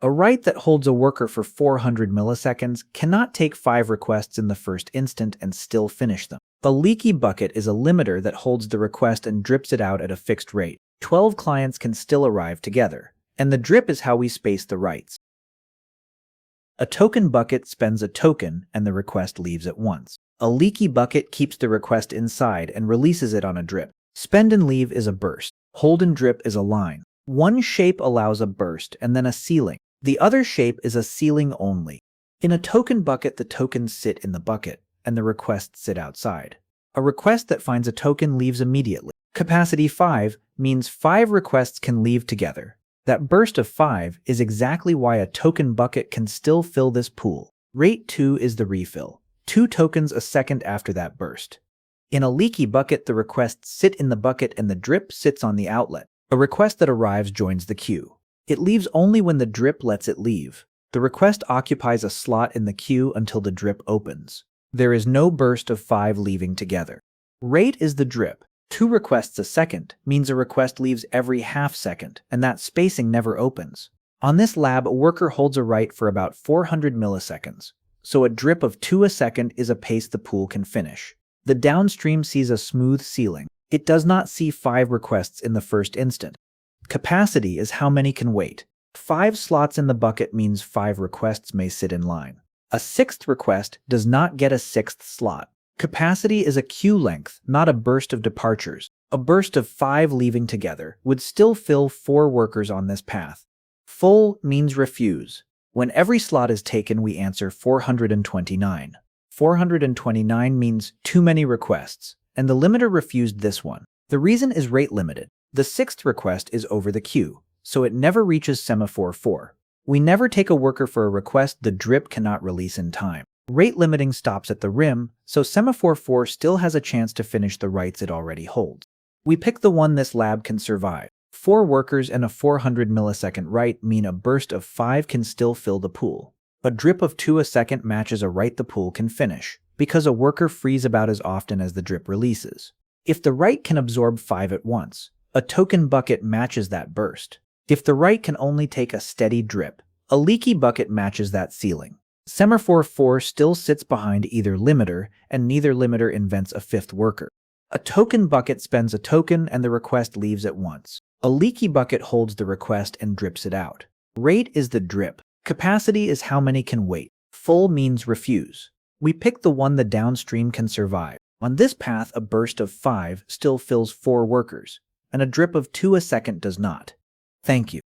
A write that holds a worker for 400 milliseconds cannot take 5 requests in the first instant and still finish them. The leaky bucket is a limiter that holds the request and drips it out at a fixed rate. 12 clients can still arrive together, and the drip is how we space the writes. A token bucket spends a token and the request leaves at once. A leaky bucket keeps the request inside and releases it on a drip. Spend and leave is a burst. Hold and drip is a line. One shape allows a burst and then a ceiling. The other shape is a ceiling only. In a token bucket, the tokens sit in the bucket, and the requests sit outside. A request that finds a token leaves immediately. Capacity 5 means 5 requests can leave together. That burst of 5 is exactly why a token bucket can still fill this pool. Rate 2 is the refill. 2 tokens a second after that burst. In a leaky bucket, the requests sit in the bucket and the drip sits on the outlet. A request that arrives joins the queue. It leaves only when the drip lets it leave. The request occupies a slot in the queue until the drip opens. There is no burst of 5 leaving together. Rate is the drip. 2 requests a second means a request leaves every half second, and that spacing never opens. On this lab, a worker holds a write for about 400 milliseconds, so a drip of 2 a second is a pace the pool can finish. The downstream sees a smooth ceiling. It does not see 5 requests in the first instant. Capacity is how many can wait. 5 slots in the bucket means 5 requests may sit in line. A 6th request does not get a 6th slot. Capacity is a queue length, not a burst of departures. A burst of 5 leaving together would still fill 4 workers on this path. Full means refuse. When every slot is taken, we answer 429. 429 means too many requests, and the limiter refused this one. The reason is rate limited. The 6th request is over the queue, so it never reaches semaphore 4. We never take a worker for a request the drip cannot release in time. Rate limiting stops at the rim, so semaphore 4 still has a chance to finish the writes it already holds. We pick the one this lab can survive. 4 workers and a 400 millisecond write mean a burst of 5 can still fill the pool. A drip of 2 a second matches a write the pool can finish, because a worker frees about as often as the drip releases. If the write can absorb 5 at once, a token bucket matches that burst. If the write can only take a steady drip, a leaky bucket matches that ceiling. Semaphore 4 still sits behind either limiter, and neither limiter invents a 5th worker. A token bucket spends a token and the request leaves at once. A leaky bucket holds the request and drips it out. Rate is the drip. Capacity is how many can wait. Full means refuse. We pick the one the downstream can survive. On this path, a burst of 5 still fills 4 workers, and a drip of 2 a second does not. Thank you.